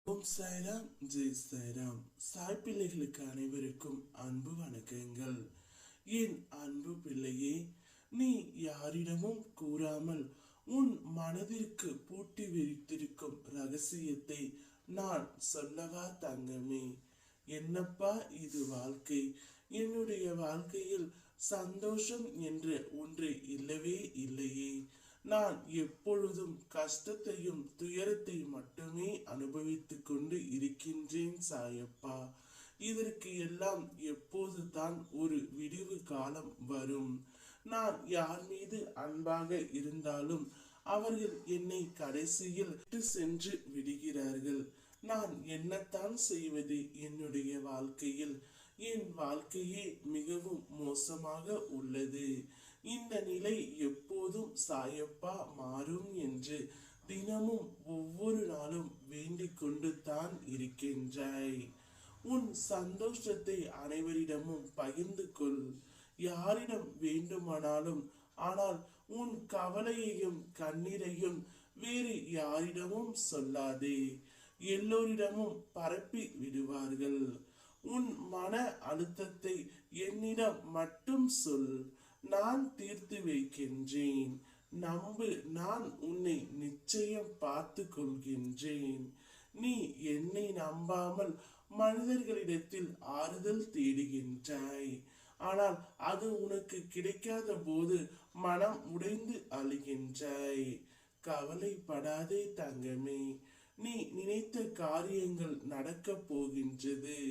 ஓம் சாய்ராம், ஜெய் சாய்ராம். சாய் பிள்ளைகளுக்கு அனைவருக்கும் அன்பு வணக்கங்கள். என் அன்பு பிள்ளையே, நீ யாரிடமும் கூறாமல் உன் மனதிற்கு பூட்டி வைத்திருக்கும் ரகசியத்தை நான் சொல்லவா தங்கமே? என்னப்பா இது வாழ்க்கை? என்னுடைய வாழ்க்கையில் சந்தோஷம் என்று ஒன்று இல்லவே இல்லையே. நான் எப்பொழுதும் கஷ்டத்தையும் துயரத்தை மட்டுமே அனுபவித்துக் கொண்டு இருக்கின்றேன் சாயப்பா. இதற்கு எல்லாம் எப்போதுதான் ஒரு விடிவு காலம் வரும்? நான் யார் மீது அன்பாக இருந்தாலும் அவர்கள் என்னை கடைசியில் விட்டு சென்று விடுகிறார்கள். நான் என்னத்தான் செய்வது? என்னுடைய வாழ்க்கையில் என் வாழ்க்கையே மிகவும் மோசமாக உள்ளது. இந்த நிலை எப்போதும் சாயப்பா மாறும் என்று தினமும் ஒவ்வொரு நாளும் வேண்டிக் கொண்டு தான் இருக்கின்றாய். உன் சந்தோஷத்தை அனைவரிடமும் பகிர்ந்து கொள், யாரிடம் வேண்டுமானாலும். ஆனால் உன் கவலையையும் கண்ணீரையும் வேறு யாரிடமும் சொல்லாதே. எல்லோரிடமும் பரப்பி விடுவார்கள். உன் மன அழுத்தத்தை என்னிடம் மட்டும் சொல், நான் தீர்த்து வைக்கின்றேன். நம்பு, நான் உன்னை நிச்சயம் பார்த்து கொள்கின்றேன். நீ என்னை நம்பாமல் மனிதர்களிடத்தில் ஆறுதல் தேடுகின்றாய். ஆனால் அது உனக்கு கிடைக்காத போது மனம் உடைந்து அழுகின்றாய். கவலைப்படாதே தங்கமே, நீ நினைத்த காரியங்கள் நடக்கப் போகின்றது.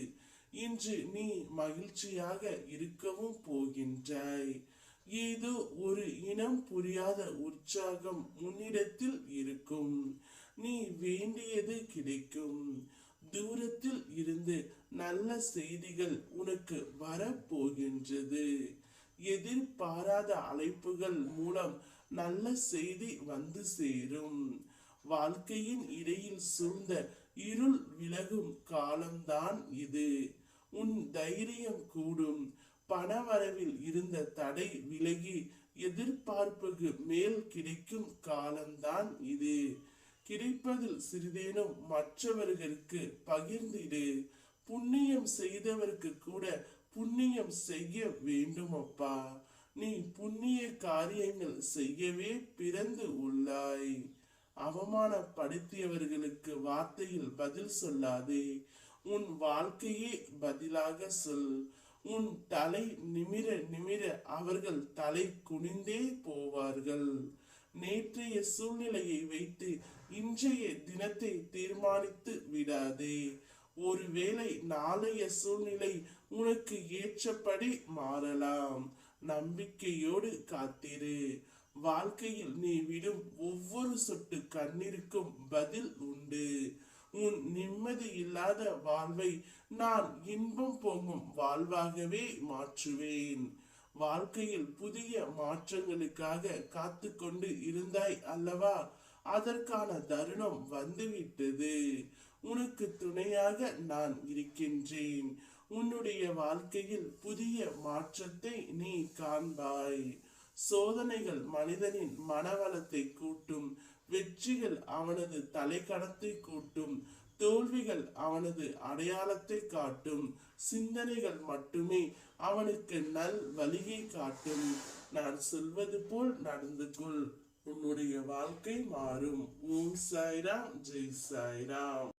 இன்று நீ மகிழ்ச்சியாக இருக்கவும் போகின்றாய். ஏதோ ஒரு இனம் புரியாத உற்சாகம் உன்னிடத்தில் இருக்கும். நீ வேண்டியது கிடைக்கும். தூரத்தில் இருந்து நல்ல செய்திகள் உனக்கு வரப்போகின்றது. எதிர்பாராத அழைப்புகள் மூலம் நல்ல செய்தி வந்து சேரும். வாழ்க்கையின் இடையில் சூழ்ந்த இருள் விலகும் காலம்தான் இது. உன் தைரியம் கூடும். பணவரவில் இருந்த தடை விலகி எதிர்பார்ப்புக்கு மேல் கிடைக்கும் காலம்தான் இது. கிடைப்பதில் சிறிதேனும் மற்றவர்களுக்கு பகிர்ந்திடு. புண்ணியம் செய்தவருக்கு கூட புண்ணியம் செய்ய வேண்டும் அப்பா. நீ புண்ணிய காரியங்கள் செய்யவே பிறந்து உள்ளாய். அவமானப்படுத்தியவர்களுக்கு வார்த்தையில் பதில் சொல்லாதே. உன் வாழ்க்கையே பதிலாக சொல். உன் தலை நிமிர நிமிர அவர்கள் தலை குனிந்தே போவார்கள். நேற்றைய சூழ்நிலையை வைத்து இன்றைய தினத்தை தீர்மானித்து விடாதே. ஒருவேளை நாளைய சூழ்நிலை உனக்கு ஏற்றபடி மாறலாம். நம்பிக்கையோடு காத்திரு. வாழ்க்கையில் நீ விடும் ஒவ்வொரு சொட்டு கண்ணீருக்கும் பதில் உண்டு. உன் நிம்மதி இல்லாத வாழ்வை நான் இன்பம் பொங்கும் வாழ்வாகவே மாற்றுவேன். வாழ்க்கையில் புதிய மாற்றங்களுக்காக காத்து கொண்டு இருந்தாய் அல்லவா? அதற்கான தருணம் வந்துவிட்டது. உனக்கு துணையாக நான் இருக்கின்றேன். உன்னுடைய வாழ்க்கையில் புதிய மாற்றத்தை நீ காண்பாய். சோதனைகள் மனிதனின் மனவளத்தை கூட்டும். வெற்றிகள் அவனது தலைக்கணத்தை கூட்டும். தோல்விகள் அவனது அடையாளத்தை காட்டும். சிந்தனைகள் மட்டுமே அவனுக்கு நல் வழியை காட்டும். நான் சொல்வது போல் நடந்து கொள், உன்னுடைய வாழ்க்கை மாறும். ஓம் சாய்ராம், ஜெய் சாய்ராம்.